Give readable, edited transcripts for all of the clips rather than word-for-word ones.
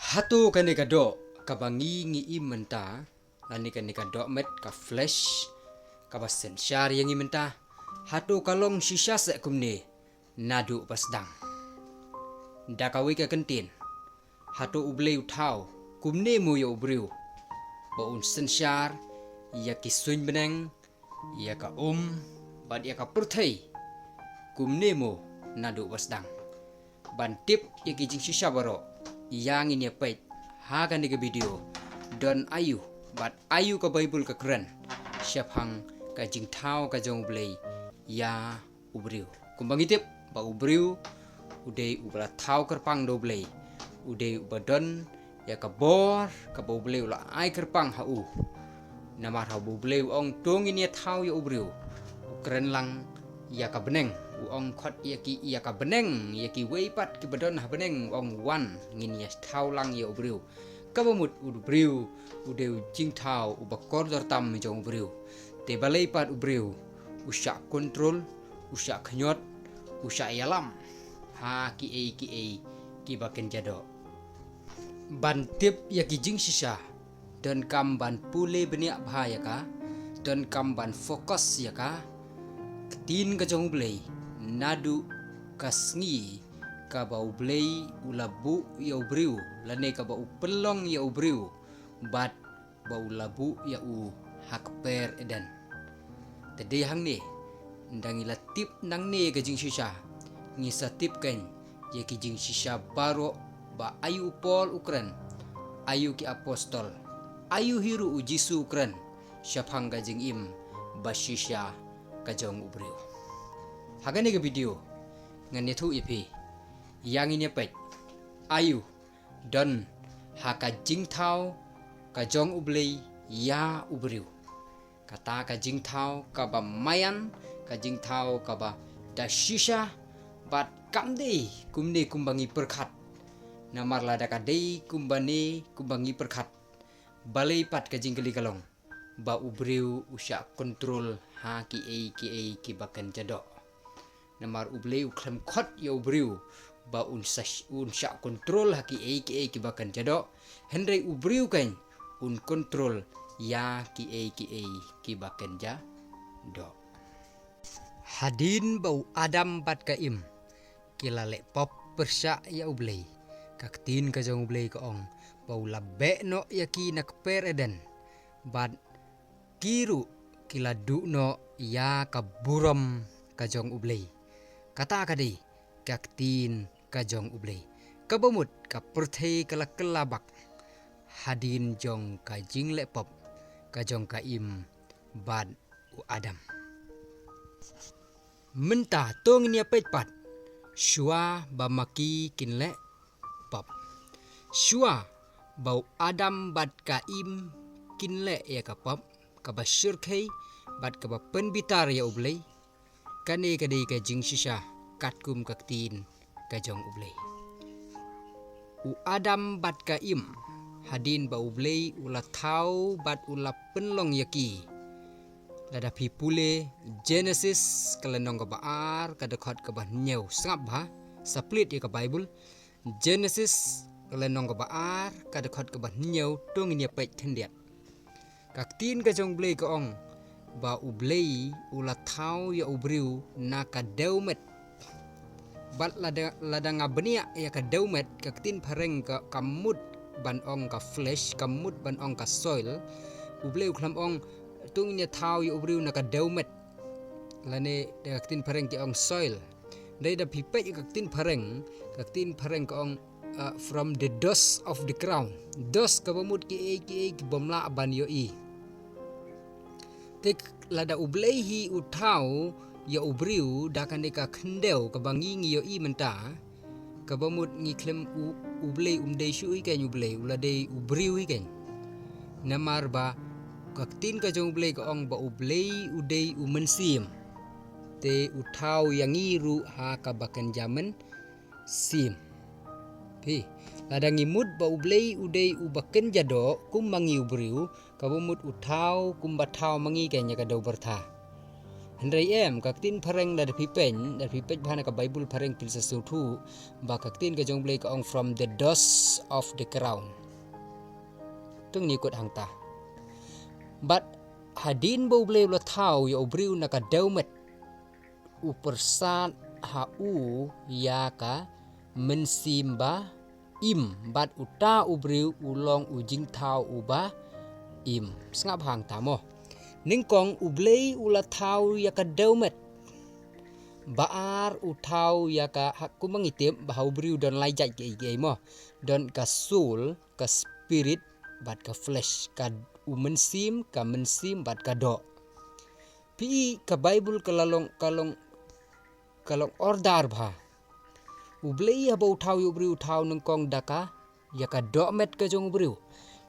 Hatu kani kado kabangi ngi imenta lani kani kado met ka flash kabasen syar yang imenta hatu kalong shisha se kumne nadu pasdang dakawi ka kentin hatu uble utau kumne mu yo ubriu baun sensyar ya ki suin beneng ya ka bad ya ka purthai kumne mu nadu pasdang bantip ya ki jing shisha baro yang ini pait hagan di video don ayu bat ayu ka bible ka keren siap hang ka jing thau ka jong blei ya ubriu kumbang itip ba ubriu udei ubla thau kerpang do blei udei ubadon ya ka bor ka bo blei la ai kerpang hau namar hau bo blei ong tung ini thau ya ubriu keren lang ya ka beneng ong khot ya ka beneng ya ki weipat ki badon ha beneng ong wan ngin ya thau lang ya ubriu ka bamut ubriu udeu jing thau ubakor dor tam jong ubriu te balei pat ubriu usya kontrol usya khnyot usya yalam ha ki ki baken jado bantip ya ki jing sisa dan kam ban pule beniak bahaya ka dan kam ban fokus ya ka ketin ka jong blei nadu kasngi ka bau blei ulabu ya ubriu lane ka bau pelong ya ubriu bat bau labu ya u hakper eden tede hang ne ndang ilatip nang ne ka jing sisa ngisatip ken ye ki jing sisa baro ba ayu pol ukran ayu ki apostol ayu hiru ujisu ukran syapang ka jing im basisya ka jong ubriu hagani ke video ngani thu ipi yang ini pet ayu don haka jing thau ka jong ublei ya ubriu kata ka jing thau ka ba mayan ka jing thau ka ba dashisha bat kamde kumne kumbangi perkhat namar lada ka dei kumbane kumbangi perkhat balei pat ka jing kali kalong ba ubriu usya kontrol ha ki bakan jadok namar ubleu klem khot ya ubriu ba unsya kontrol haki ki bakan jadok henry ubriu kan un kontrol ya ki bakan jadok hadin bau adam bat kaim kilale pop persya ya ublei kaktin ka jong ublei ka ong bau labe no ya ki nakper eden bat kiru kiladu no ya kaburam ka jong ublei kata kadi kaktin kajong ublei kabamut ka perthei kala kelabak hadin jong kajing lepop kajong kaim bad u adam menta tong nia petpat shua bamaki kinle pop shua bau adam bad kaim kinle ya kapop kabashur khei bad kaba penbitar ya ublei kane kadi ka jing sisa katkum kaktin ka jong ublei u adam bat ka im hadin ba ublei ula thau bat ula penlong yaki lada pipule Genesis kalenong ka baar ka dekhot ka bah nyeu sangap ba split ya ka bible Genesis kalenong ka baar ka dekhot ka bah nyeu tung nya pek thendiat kaktin ka jong ublei ka ong ba ublei ula thau ya ubriu na ka deumet bat lada ngabenia ya ka deumet ka tin phareng ka kamut ban ong ka flesh kamut ban ong ka soil ublei khlam ong tung nya thau ya ubriu na ka deumet lane ka tin phareng ki ong soil dai da pipe ka tin phareng ka ong from the dust of the ground dust ka bamut ki bomla ban yo i tek lada ublehi utau ya ubriu dakan deka khendeu kabangi ngi yo i menta kabamut ngi klem ublei umdei shu i kan ublei ulade ubriu i kan namar ba kaktin ka jong ublei ka ong ba ublei udei umensim te utau yang iru ha kabakan jaman sim pi lada ngimut ba ublei udei ubaken jado kumangi ubriu kabumut utau kumbatau mangi kanya ka dau bertha Hendrai kaktin pareng dari pipeng bahana ka Bible pareng pil sesuatu ba kaktin ka jong blei ka ong from the dust of the ground. Tung ni kut hang ta. But hadin bo blei lo thau ya ubriu na ka daumet u persat ha u ya ka mensimba im bat uta ubriu ulong ujing thau uba im. Sengap hang ta mo. Ningkong ublei ula thau ya ka daumet baar utau ya ka hakku mengitip bahau briu don lajat ke mo don ka soul ka spirit bat ka flesh ka mensim bat ka do pi ka Bible kalong ordar bha ublei ha bau thau yu briu thau ningkong daka ya ka do met ka jong briu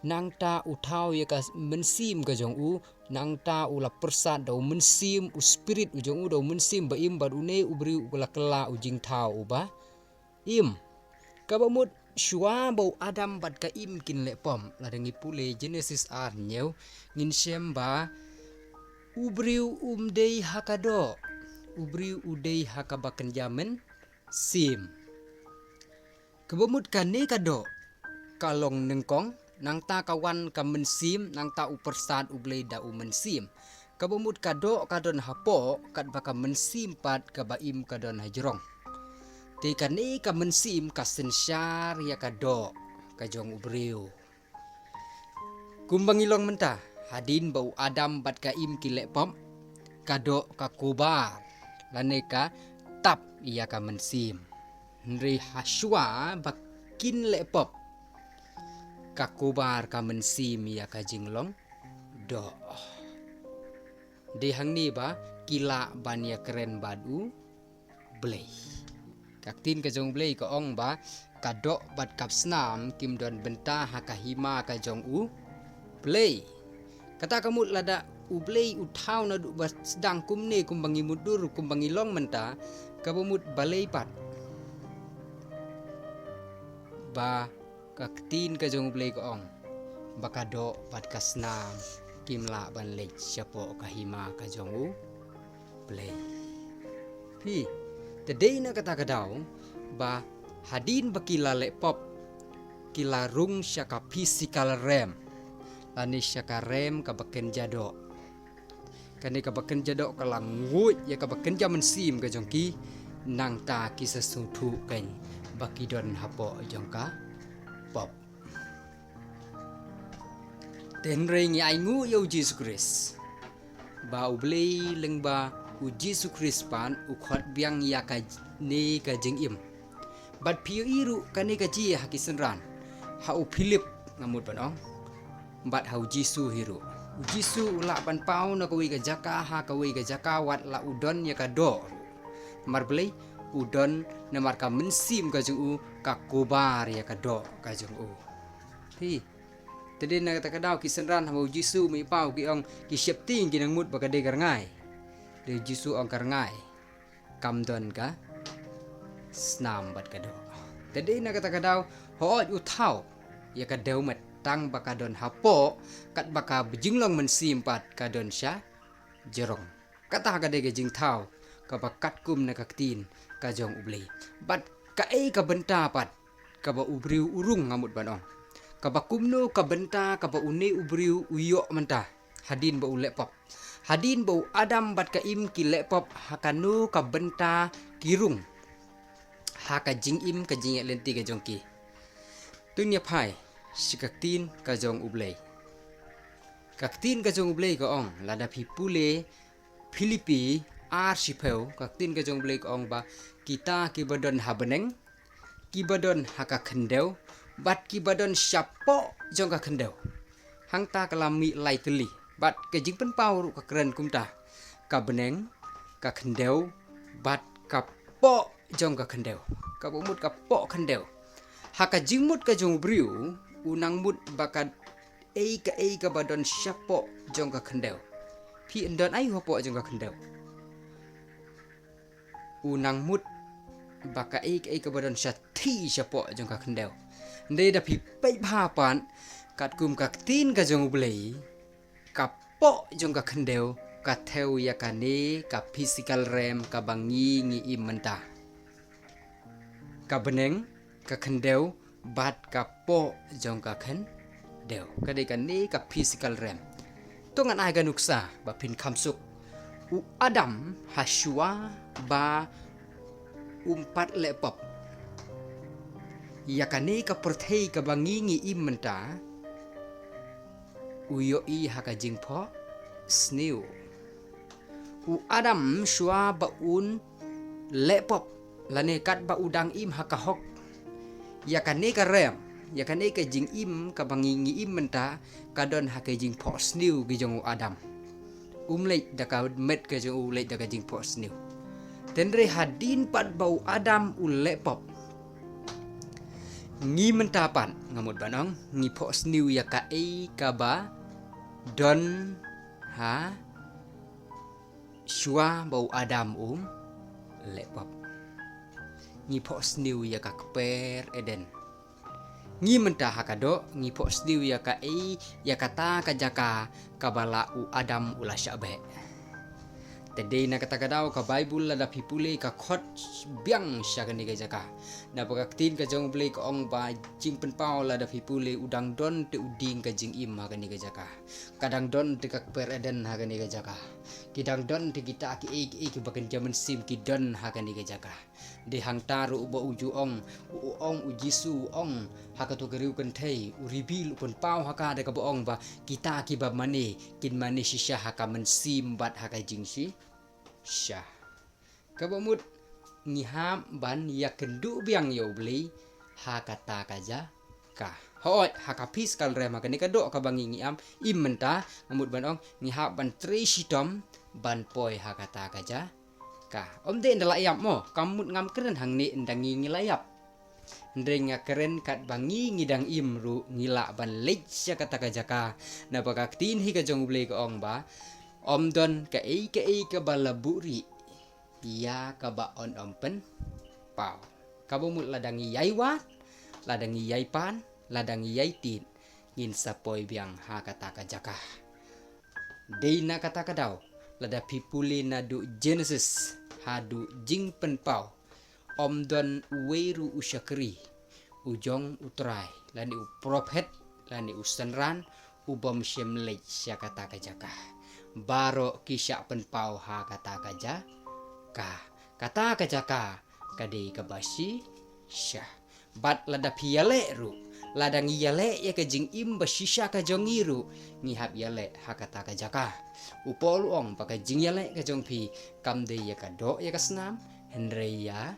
nang ta utau ya ka mensim ka jong u nang ta ula persat dau mensim u spirit u jong u dau mensim ba im ba une ubri ula kela ujing thau uba im ka bamut shua bau adam bat ka im kin le pom la dengi pule Genesis ar nyeu ngin shem ba ubriu umdei hakado ubriu udei hakabaken jamen sim kebamut kane kado kalong nengkong nang ta kawan ka mensim nang ta upersat ublei da mensim kabumut kado kadon hapo kat baka mensim pat ka baim kadon hajrong te kane ka mensim ka sensyar ya kado ka jong ubriu kumbangilong menta hadin bau adam bat ka im kilek pom kado ka kubar laneka tap ya ka mensim nri haswa bakin lepop kakubar ka mensim ya ka jinglong do de hang ni ba kila ban ya keren badu blei kaktin ka jong blei ka ong ba kadok bat kap snam kim don benta ha ka hima ka jong u blei kata kamu lada u blei u thau na du bas sedang kumne kumbangi mudur kumbangi long menta ka bumut balei pat ba kaktin ka jong blei ka ong bakado bat kasnam kimla ban lej siapo kahima ka jong u blei pi tedei na kata kadau ba hadin bakila le pop kila rung syaka physical rem lani syaka rem ka baken jado kani ka baken jado kala ngut ya ka baken jaman sim ka jong ki nang ta ki sesutu kan bakidon hapo jong ka pop ten ring ai ngu yo Jesus Christ ba ublei leng ba u Jesus Christ pan u khot biang ya ka ni ka jing im bat piu iru kani ka ji hakisen ran ha u Philip ngamut panong bat hau Jisu hiru Jisu ula pan pau na kawi ka jaka ha kawi ka jaka wat la udon ya ka do mar blei udon na mar ka mensim ka jung u ka kobar ya ka do ka jung u hi tadi na kata kadau ki senran hau Jisu mi pau ki ong ki siap ting ki nang mut ba ka de garngai de Jisu ong garngai kam don ka snam bat ka do tadi na kata kadau ho u thau ya ka deu mat tang baka don hapo kat baka bejinglong mensimpat kadon sya jerong kata ka de jing thau ka bakat kum na kaktin ka jong ublei bat ka ka benta pat ka ba ubriu urung ngamut banong ka bakumno ka benta ka ba uni ubriu uyo menta hadin ba ulepop hadin ba adam bat ka im ki lepop hakanu ka benta kirung haka jing im ka jing lenti ka jong ki tunya pai sikaktin ka jong ublei kaktin ka jong ublei ka ong lada pipule Filipi arsipeu kaktin ka jong ublei ka ong ba kita ki badon habeneng ki badon haka kendeu bat ki badon syapo jong ka kendeu hang ta kalami lai teli bat ke jing pen pau ru ka keren kumta ka beneng ka kendeu bat ka po jong ka kendeu ka bomut ka po kendeu haka jingmut ka jong briu unang mut bakat ka badon syapo jong ka kendeu pi endon ai hopo jong ka kendeu unang mut baka ka badon syati syapo jong ka kendeu ndai da pi pai papan kat kum ka tin ka jong blei ka po jong ka kendeu ka theu ya kane ka physical rem ka bangi ngi im menta ka beneng ka khendeu bat ka po jong ka khen deu ka de kane ka physical rem tongan ai ganuksa ba pin khamsuk u adam haswa ba umpat lepop ya kane ka perthei ka bangi ngi im menta uyo i haka jingpho sniu u adam shwa ba un lepop lane kat ba udang im haka hok ya kane ka rem ya kane ka jing im ka bangi ngi im menta kadon haka jingpho sniu gi jong u adam umleit da ka met ka jong u leit da ka jingpho sniu tenre hadin pat bau adam u lepop ngi mentapan ngamut banong ngi pho sniu ya ka e ka ba don ha shua bau adam lepop ngi pho sniu ya ka per eden ngi mentah hakado ngi pho sniu ya ka e ya kata ka jaka kabala u adam ula syabe tede na kata kadau ka bible la da pipule ka khot biang syakani ka jaka na pakaktin ka jong ble ka ong ba jing pen pau la da pipule udang don te uding ka jing im ha kani ka jaka kadang don te ka per eden ha kani ka jaka kidang don te kita ki ki bakan jaman sim ki don ha kani ka jaka de hang taru uba uju ong u jisu ong ha ka to geriu kan thei u ribil pun pau ha ka de ka ong ba kita ki ba mane kin mane shisha ha ka men sim bat ha ka jing shi syah kabamut ngiham ban ya kendu biang yo beli ha kata kaja ka hoi ha ka physical rem ka ni ka do ka bangi ngiam im menta ngamut ban ong ngihap ban tri sitom ban poi ha kata kaja ka om de ndala yap mo kamut ngam keren hang ni ndangi ngilayap ndrenga keren kat bangi ngidang im ru ngila ban lech sya kata kaja ka na bakaktin hi ka jong beli ka ong ba om don ka ka balaburi ya ka ba on ompen pau kabumut ladangi yaiwa ladangi yaipan ladangi yaitin ngin sapoi biang ha kata ka jaka deina kata kadau lada pipuli na du Genesis hadu jing pen pau om don weru usyakri ujong utrai lani u prophet lani u senran ubom syemlej sya kata ka jaka baro kisya pen pau ha kata kaja ka kata kaja ka kade kabasi syah bat lada piale ru lada ngiyale ya ke jing im basisya ka jongiru ngihap yale ha kata kaja ka upol ong pakai jing yale ka jong pi kamde ya ka do ya ka senam henre ya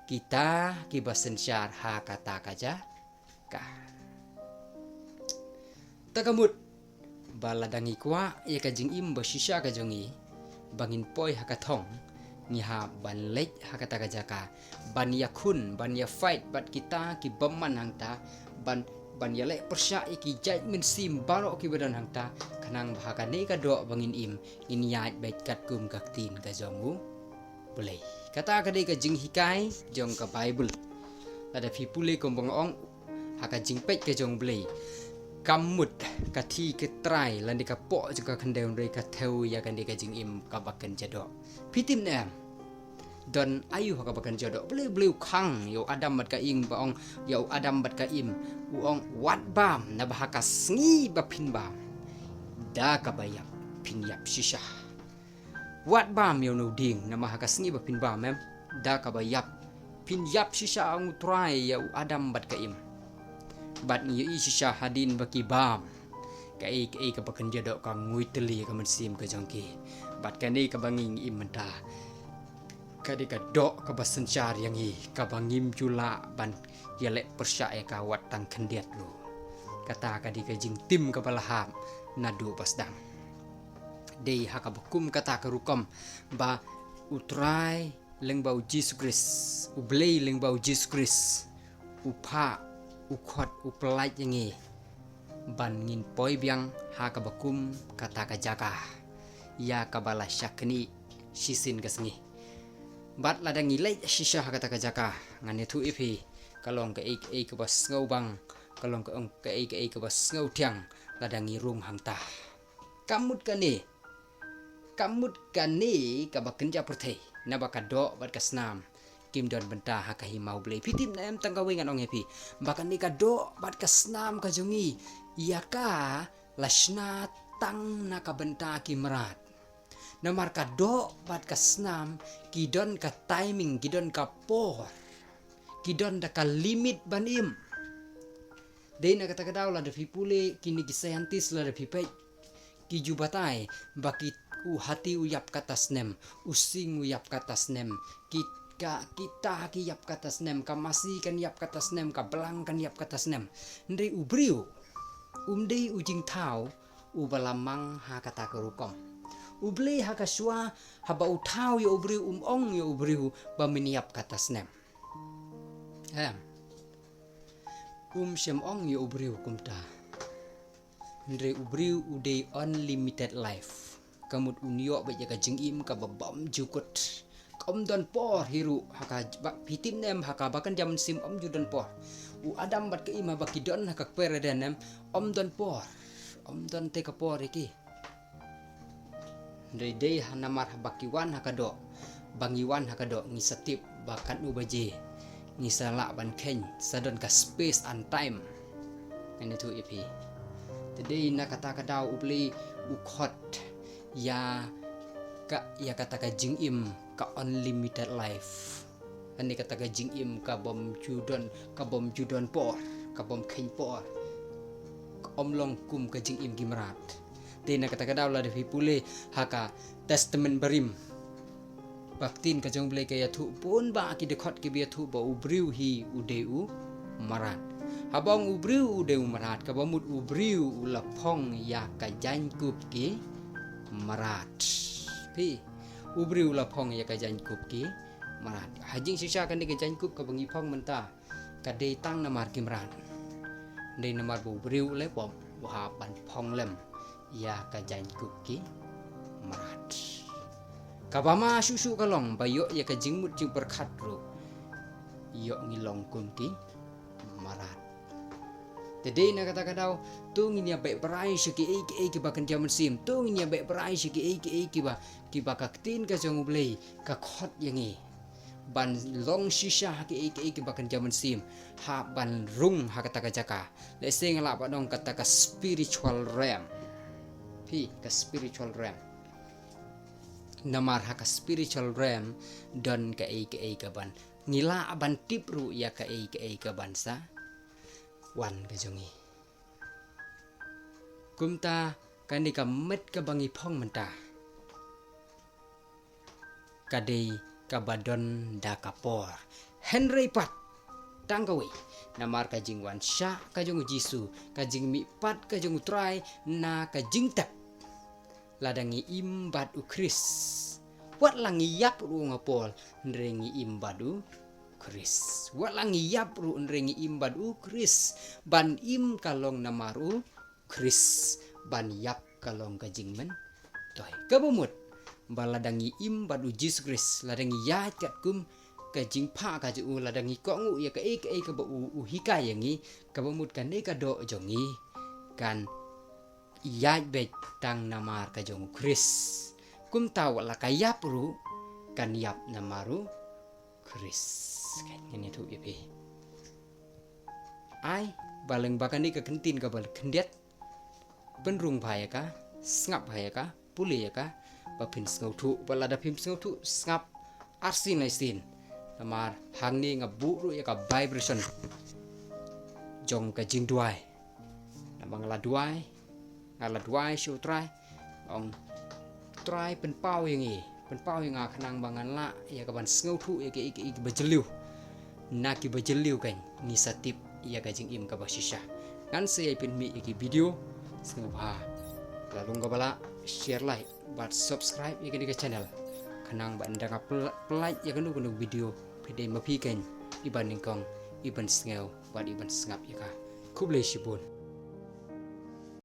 kita kibasen syar ha kata kaja ka takamut baladangi kwa ya ka jing im basisya ka jongi bangin poi hakathong ngiha ban lech hakata ka jaka ban yakun ban ya fight bat kita ki baman hangta ban ya lek persya ki jaj min sim baro ki badan hangta kanang bahakane ka do bangin im in yat bet kat kum kaktin ka jongu boleh kata ka de ka jing hikai jong ka bible ada pipule kombong ong haka jing pet ka jong boleh kamut kati ketrai lan dika po juga kendeu re ka theu ya kan dika jing im ka bakan jado pitim nem don ayu ka bakan jado bleu khang yo adam bat ka ing baong yo adam bat ka im uong wat bam na bahaka sngi ba pin bam da ka bayap pin yap shisha wat bam yo no ding na mahaka sngi ba pin bam mem da ka bayap pin yap shisha ang utrai yo adam bat ka im bat ngi i shisha hadin baki bam ka ka bakan jado ka ngui teli ka mensim ka jongki bat kani ka banging imenta ka de ka do ka basen syar yang i ka bangim jula ban yale persya ka wat tang kendiat lu kata ka di ka jing tim ka balaham nadu pasdang dei haka bakum kata ka rukom ba utrai leng bau Jesus Christ ublei leng bau Jesus Christ upa ukhot upelaj yangi ban ngin poi biang ha ka bakum kata ka jaka ya ka bala syakni sisin ka sengi bat ladang ngilai shisha kata ka jaka ngane thu ipi kalong ka ka bas ngau bang kalong ka ong ka ka bas ngau tiang ladang ngirung hangta kamut ka ni kamut kani kabakenja perthe na bakado bat kasnam kim don benta hakahi mau blei pitim nem tangkawengan ong happy bakan ni kado bat kasnam kajongi iaka lashna tang na kabenta kimrat namar kado bat kasnam kidon ka timing kidon ka por kidon da ka limit banim dei na kata kadaw la da pipule kini ki scientist la da pipet ki jubatai baki hati uyap katas nem using uyap katas nem kita ki yap katas nem kamasi kan yap katas nem ka belang kan yap katas nem ndei ubriu umdei ujing tau ubalamang ha kata kerukom uble ha kaswa haba utau yo ubriu ong yo ubriu baminiap katas nem shem ong yo ubriu kumta ndre ubriu udei unlimited life kamut unyo ba jaga jengim ka babam jukut om don por hiru haka pitim nem haka bakan jam sim om judan por u adam bat ke ima bakidon haka pereden nem om don por om don te ka por iki ndre dei hanamar bakiwan haka do bangiwan haka do ngisatip bakan ubaje ngisala ban ken sadon ka space and time ini tu ipi today na kata kadau ubli ukhot ya kata ka jingim ka unlimited life ani kata ka jingim ka bom judon por ka bom ken por om long kum ka jingim gimrat te na kata kadau la de pule haka testament berim baktin ka jong blai kaya thu pun ba ki dekot ki bia thu ba ubriu hi udeu marat habang ubriu udeu marat ka bamut ubriu ulapong ya ka jankup ki marat pi ubriu lapong ya ka jankup ki marat hajing sisa kan di ka jankup ka bangi phong menta ka de tang namar ki marat de namar bu ubriu le pom wa ban phong lem ya ka jankup ki marat kabama susu kalong bayo ya ka jingmut jing berkat ru yo ngilong kunki marat tedei na kata kadau tung ini baik berai seki ki bakan jaman sim tung ini baik berai seki ki ba kaktin ka jong blei ka khot yangi ban long shisha ki bakan jaman sim ha ban rung ha kata ka jaka le sing la ba dong kata ka spiritual realm pi ka spiritual realm namar haka spiritual realm don ka ban ngila aban tipru ya ka bansa wan ka jongi kumta kani ka met ka bangi phong menta kadei ka badon da kapor henry pat tangkawi namar ka jingwan sha ka jongu jisu ka jing mi pat ka jongu try na ka jing tap ladangi imbad u kris wat langi yap ru ngapol nrengi imbad u kris wat langi yap ru nrengi imbad u kris ban im kalong namaru kris ban yap kalong kajingmen toy kabumut baladangi imbad u jis kris ladangi ya kat kum kajing pa ka ju ladangi kongu ya ka ka ba u hikayangi kabumut kan ka do jongi kan yaj bet tang namar ka jong kris kum taw la ka yap ru kan yap namaru kris kan ini tu ipi ai baleng bakani ka kentin ka bal kendet penrung phaya ka ngap phaya ka puli ka bapin ngau thu balada phim ngau thu ngap arsin lai sin namar hangni ngabu ru ya ka vibration jong ka jing duai namang la duai ngala duai show try ong try pen pau yang kanang bangan la ya kaban ngau thu ya ke bajeliu naki bajeliu kan ni satip ya ka jing im ka basisha kan se pin mi ki video ngau ha lalu ngabala share like but subscribe ya ke channel kanang ban da like ya kan video pede mapi kan iban kong iban ngau ban iban ngap ya ka kublai shibun